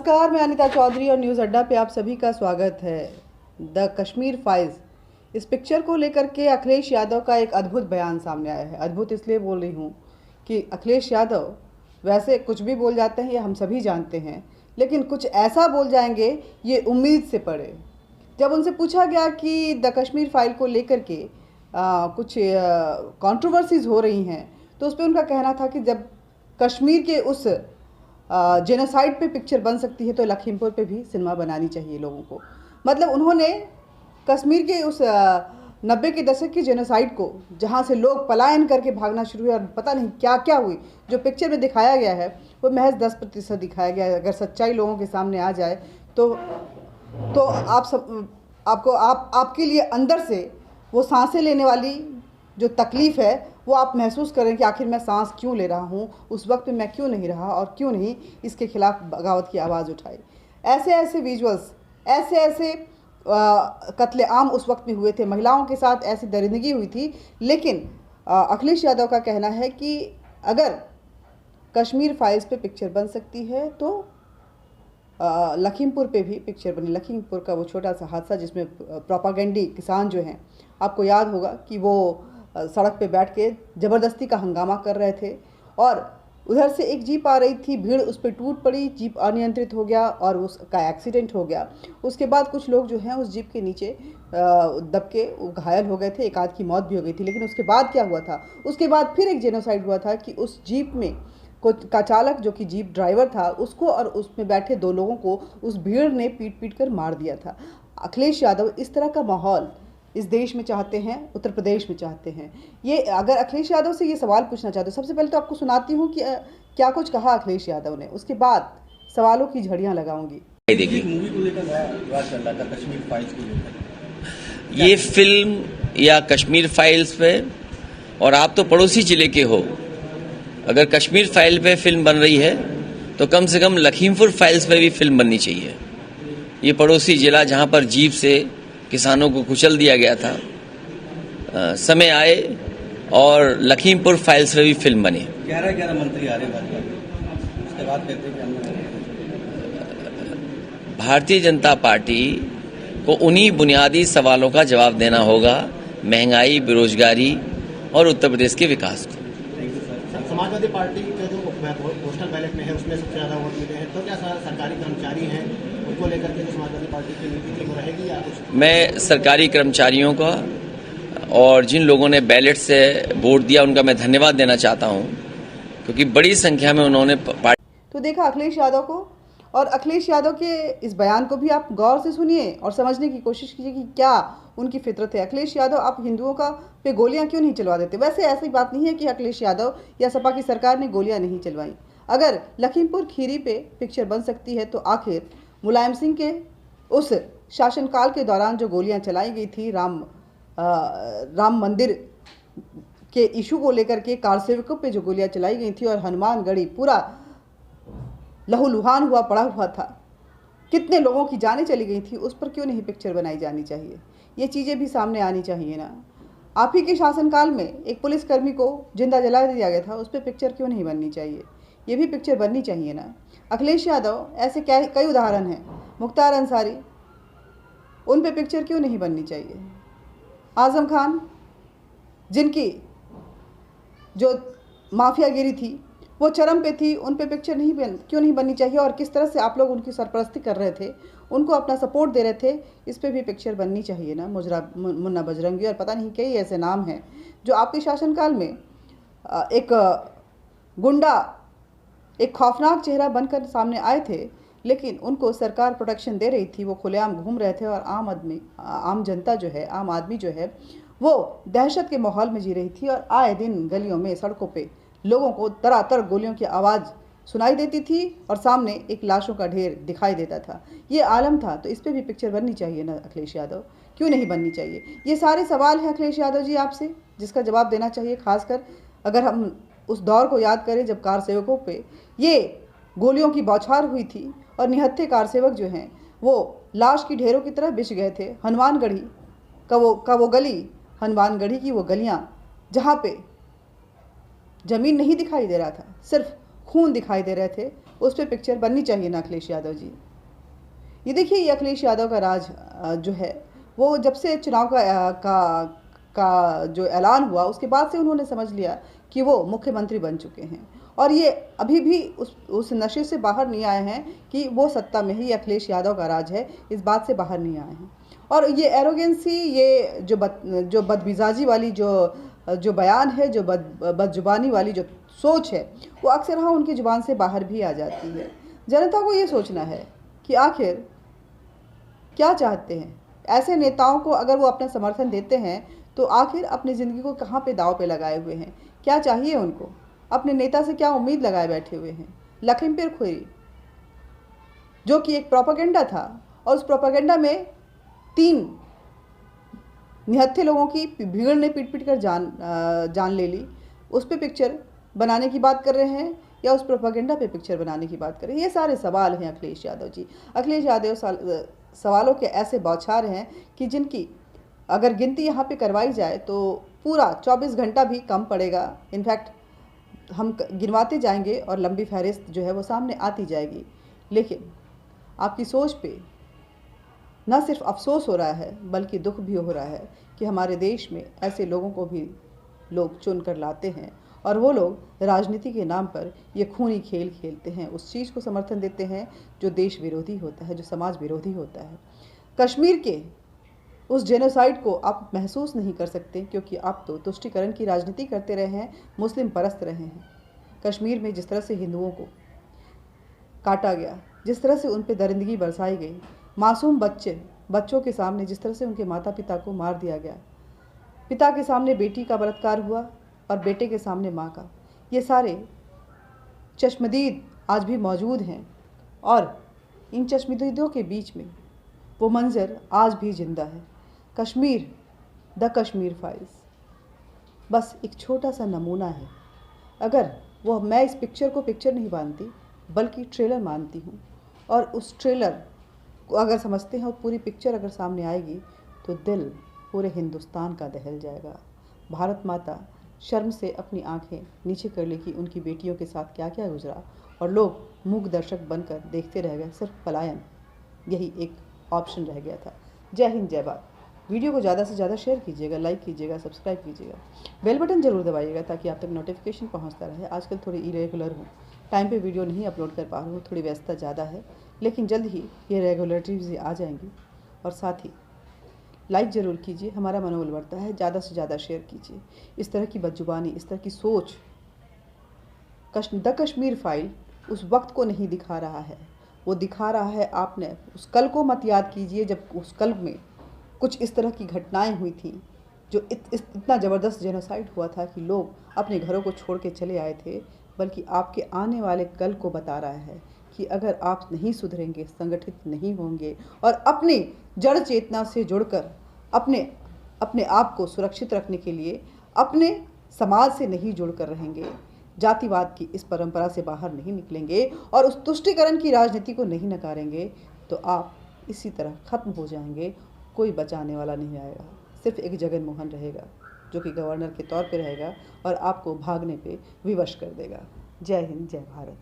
नमस्कार, मैं अनिता चौधरी और न्यूज़ अड्डा पे आप सभी का स्वागत है। द कश्मीर फाइल्स, इस पिक्चर को लेकर के अखिलेश यादव का एक अद्भुत बयान सामने आया है। अद्भुत इसलिए बोल रही हूँ कि अखिलेश यादव वैसे कुछ भी बोल जाते हैं, ये हम सभी जानते हैं, लेकिन कुछ ऐसा बोल जाएंगे ये उम्मीद से परे। जब उनसे पूछा गया कि द कश्मीर फाइल को लेकर के कुछ कंट्रोवर्सीज हो रही हैं, तो उस पर उनका कहना था कि जब कश्मीर के उस जेनोसाइड पे पिक्चर बन सकती है तो लखीमपुर पे भी सिनेमा बनानी चाहिए लोगों को। मतलब उन्होंने कश्मीर के उस 90 के दशक की जेनोसाइड को, जहाँ से लोग पलायन करके भागना शुरू हुए और पता नहीं क्या क्या हुई, जो पिक्चर में दिखाया गया है वो महज 10% दिखाया गया है। अगर सच्चाई लोगों के सामने आ जाए तो आपके लिए अंदर से वो सांसें लेने वाली जो तकलीफ़ है वो आप महसूस करें कि आखिर मैं सांस क्यों ले रहा हूँ, उस वक्त में मैं क्यों नहीं रहा और क्यों नहीं इसके खिलाफ बगावत की आवाज़ उठाई। ऐसे ऐसे विजुअल्स, ऐसे ऐसे कत्लेआम उस वक्त में हुए थे, महिलाओं के साथ ऐसी दरिंदगी हुई थी। लेकिन अखिलेश यादव का कहना है कि अगर कश्मीर फाइल्स पे पिक्चर बन सकती है तो लखीमपुर पे भी पिक्चर बनी। लखीमपुर का वो छोटा सा हादसा जिसमें प्रोपागेंडी किसान जो हैं, आपको याद होगा कि वो सड़क पे बैठ के ज़बरदस्ती का हंगामा कर रहे थे और उधर से एक जीप आ रही थी, भीड़ उस पर टूट पड़ी, जीप अनियंत्रित हो गया और उसका एक्सीडेंट हो गया। उसके बाद कुछ लोग जो हैं उस जीप के नीचे दब के घायल हो गए थे, एक आध की मौत भी हो गई थी। लेकिन उसके बाद क्या हुआ था, उसके बाद फिर एक जेनोसाइड हुआ था कि उस जीप में का चालक जो कि जीप ड्राइवर था, उसको और उसमें बैठे 2 लोगों को उस भीड़ ने पीट पीट कर मार दिया था। अखिलेश यादव इस तरह का माहौल इस देश में चाहते हैं, उत्तर प्रदेश में चाहते हैं। ये अगर अखिलेश यादव से ये सवाल पूछना चाहते हो, सबसे पहले तो आपको सुनाती हूँ कि क्या कुछ कहा अखिलेश यादव ने, उसके बाद सवालों की झड़ियाँ लगाऊंगी। देखिए, मूवी को लेकर विवाद चल रहा था, कश्मीर फाइल्स को लेकर। ये फिल्म या कश्मीर फाइल्स पे, और आप तो पड़ोसी जिले के हो, अगर कश्मीर फाइल पे फिल्म बन रही है तो कम से कम लखीमपुर फाइल्स पे भी फिल्म बननी चाहिए। ये पड़ोसी जिला जहां पर जीप से किसानों को कुचल दिया गया था, समय आए और लखीमपुर फाइल्स पे भी फिल्म बनी। 11 मंत्री आ रहे हैं, उसके बाद कहते हैं भारतीय जनता पार्टी को उन्हीं बुनियादी सवालों का जवाब देना होगा, महंगाई, बेरोजगारी और उत्तर प्रदेश के विकास को। समाजवादी पार्टी का जो पोस्टल बैलेट में है उसमें सबसे ज्यादा वोट मिले हैं, तो क्या सरकारी कर्मचारी हैं उनको लेकर के समाजवादी पार्टी की नीति वो रहेगी या कुछ? मैं सरकारी कर्मचारियों का और जिन लोगों ने बैलेट से वोट दिया उनका मैं धन्यवाद देना चाहता हूं, क्योंकि बड़ी संख्या में उन्होंने तो देखा अखिलेश यादव को, और अखिलेश यादव के इस बयान को भी आप गौर से सुनिए और समझने की कोशिश कीजिए कि क्या उनकी फितरत है। अखिलेश यादव, आप हिंदुओं का पे गोलियां क्यों नहीं चलवा देते? वैसे ऐसी बात नहीं है कि अखिलेश यादव या सपा की सरकार ने गोलियां नहीं चलवाई। अगर लखीमपुर खीरी पे पिक्चर बन सकती है तो आखिर मुलायम सिंह के उस शासनकाल के दौरान जो गोलियां चलाई गई थी राम मंदिर के इशू को लेकर के, कार सेवकों पे जो गोलियां चलाई गई थी और हनुमानगढ़ी पूरा लहूलुहान हुआ पड़ा हुआ था, कितने लोगों की जानें चली गई थी, उस पर क्यों नहीं पिक्चर बनाई जानी चाहिए? ये चीज़ें भी सामने आनी चाहिए ना। आप ही के शासनकाल में एक पुलिसकर्मी को जिंदा जला दिया गया था, उस पर पिक्चर क्यों नहीं बननी चाहिए? ये भी पिक्चर बननी चाहिए ना। अखिलेश यादव, ऐसे कई उदाहरण हैं, मुख्तार अंसारी, उन पे पिक्चर क्यों नहीं बननी चाहिए? आजम खान, जिनकी जो माफियागिरी थी वो चरम पे थी, उन पे पिक्चर क्यों नहीं बननी चाहिए? और किस तरह से आप लोग उनकी सरपरस्ती कर रहे थे, उनको अपना सपोर्ट दे रहे थे, इस पे भी पिक्चर बननी चाहिए ना। मुन्ना बजरंगी और पता नहीं कई ऐसे नाम हैं जो आपके शासनकाल में एक गुंडा, एक खौफनाक चेहरा बनकर सामने आए थे, लेकिन उनको सरकार प्रोटेक्शन दे रही थी, वो खुलेआम घूम रहे थे और आम जनता जो है, आम आदमी जो है, वो दहशत के माहौल में जी रही थी और आए दिन गलियों में, सड़कों पे लोगों को तरातर गोलियों की आवाज़ सुनाई देती थी और सामने एक लाशों का ढेर दिखाई देता था। ये आलम था, तो इस पे भी पिक्चर बननी चाहिए ना अखिलेश यादव, क्यों नहीं बननी चाहिए? ये सारे सवाल हैं अखिलेश यादव जी आपसे, जिसका जवाब देना चाहिए। खासकर अगर हम उस दौर को याद करें जब कार सेवकों पे ये गोलियों की बौछार हुई थी और निहत्थे कार सेवक जो हैं वो लाश की ढेरों की तरह बिछ गए थे। हनुमानगढ़ी का वो गली, हनुमानगढ़ी की वो गलियाँ जहाँ पे ज़मीन नहीं दिखाई दे रहा था, सिर्फ खून दिखाई दे रहे थे, उस पर पिक्चर बननी चाहिए ना अखिलेश यादव जी। ये देखिए, ये अखिलेश यादव का राज जो है वो जब से चुनाव का जो ऐलान हुआ उसके बाद से उन्होंने समझ लिया कि वो मुख्यमंत्री बन चुके हैं, और ये अभी भी उस नशे से बाहर नहीं आए हैं कि वो सत्ता में ही अखिलेश यादव का राज है, इस बात से बाहर नहीं आए हैं। और ये एरोगेंसी, ये जो बदमिजाजी वाली जो बयान है, जो बदजुबानी वाली जो सोच है, वो अक्सर हाँ उनकी ज़ुबान से बाहर भी आ जाती है। जनता को ये सोचना है कि आखिर क्या चाहते हैं। ऐसे नेताओं को अगर वो अपना समर्थन देते हैं तो आखिर अपनी ज़िंदगी को कहाँ पे दाव पे लगाए हुए हैं, क्या चाहिए उनको, अपने नेता से क्या उम्मीद लगाए बैठे हुए हैं। लखीमपुर खीरी जो कि एक प्रोपेगेंडा था, और उस प्रोपेगेंडा में 3 निहत्थे लोगों की भीड़ ने पीट कर जान ले ली, उस पर पिक्चर बनाने की बात कर रहे हैं या उस प्रोपेगेंडा पे पिक्चर बनाने की बात कर रहे हैं। ये सारे सवाल हैं अखिलेश यादव जी। अखिलेश यादव सवालों के ऐसे बौछार हैं कि जिनकी अगर गिनती यहाँ पे करवाई जाए तो पूरा 24 घंटा भी कम पड़ेगा। इनफैक्ट हम गिनवाते जाएंगे और लंबी फहरिस्त जो है वो सामने आती जाएगी। लेकिन आपकी सोच पे न सिर्फ अफसोस हो रहा है बल्कि दुख भी हो रहा है कि हमारे देश में ऐसे लोगों को भी लोग चुन कर लाते हैं, और वो लोग राजनीति के नाम पर ये खूनी खेल खेलते हैं, उस चीज़ को समर्थन देते हैं जो देश विरोधी होता है, जो समाज विरोधी होता है। कश्मीर के उस जेनोसाइड को आप महसूस नहीं कर सकते क्योंकि आप तो तुष्टीकरण की राजनीति करते रहे हैं, मुस्लिम परस्त रहे हैं। कश्मीर में जिस तरह से हिंदुओं को काटा गया, जिस तरह से उन पर दरिंदगी बरसाई गई, मासूम बच्चों के सामने जिस तरह से उनके माता पिता को मार दिया गया, पिता के सामने बेटी का बलात्कार हुआ और बेटे के सामने माँ का, ये सारे चश्मदीद आज भी मौजूद हैं, और इन चश्मदीदों के बीच में वो मंज़र आज भी ज़िंदा है। कश्मीर, द कश्मीर फाइल्स बस एक छोटा सा नमूना है। अगर वो, मैं इस पिक्चर को पिक्चर नहीं मानती बल्कि ट्रेलर मानती हूँ, और उस ट्रेलर को अगर समझते हैं और पूरी पिक्चर अगर सामने आएगी तो दिल पूरे हिंदुस्तान का दहल जाएगा। भारत माता शर्म से अपनी आंखें नीचे कर लेगी, उनकी बेटियों के साथ क्या क्या गुजरा, और लोग मूक दर्शक बनकर देखते रह गए। सिर्फ पलायन यही एक ऑप्शन रह गया था। जय हिंद, जय भारत। वीडियो को ज़्यादा से ज़्यादा शेयर कीजिएगा, लाइक कीजिएगा, सब्सक्राइब कीजिएगा, बेल बटन ज़रूर दबाइएगा ताकि आप तक नोटिफिकेशन पहुंचता रहे। आजकल थोड़ी इरेगुलर हूँ, टाइम पे वीडियो नहीं अपलोड कर पा रहा हूँ, थोड़ी व्यस्तता ज़्यादा है, लेकिन जल्द ही ये रेगुलरिटीज़ आ जाएंगी। और साथ ही लाइक ज़रूर कीजिए, हमारा मनोबल बढ़ता है। ज़्यादा से ज़्यादा शेयर कीजिए। इस तरह की बदजुबानी, इस तरह की सोच द कश्मीर फाइल उस वक्त को नहीं दिखा रहा है, वो दिखा रहा है आपने उस कल को मत याद कीजिए जब उस कल में कुछ इस तरह की घटनाएं हुई थी, जो इतना ज़बरदस्त जेनोसाइड हुआ था कि लोग अपने घरों को छोड़ के चले आए थे। बल्कि आपके आने वाले कल को बता रहा है कि अगर आप नहीं सुधरेंगे, संगठित नहीं होंगे और अपनी जड़ चेतना से जुड़कर अपने आप को सुरक्षित रखने के लिए अपने समाज से नहीं जुड़कर रहेंगे, जातिवाद की इस परंपरा से बाहर नहीं निकलेंगे और उस तुष्टीकरण की राजनीति को नहीं नकारेंगे, तो आप इसी तरह खत्म हो जाएंगे। कोई बचाने वाला नहीं आएगा। सिर्फ एक जगन मोहन रहेगा जो कि गवर्नर के तौर पे रहेगा और आपको भागने पे विवश कर देगा। जय हिंद, जय भारत।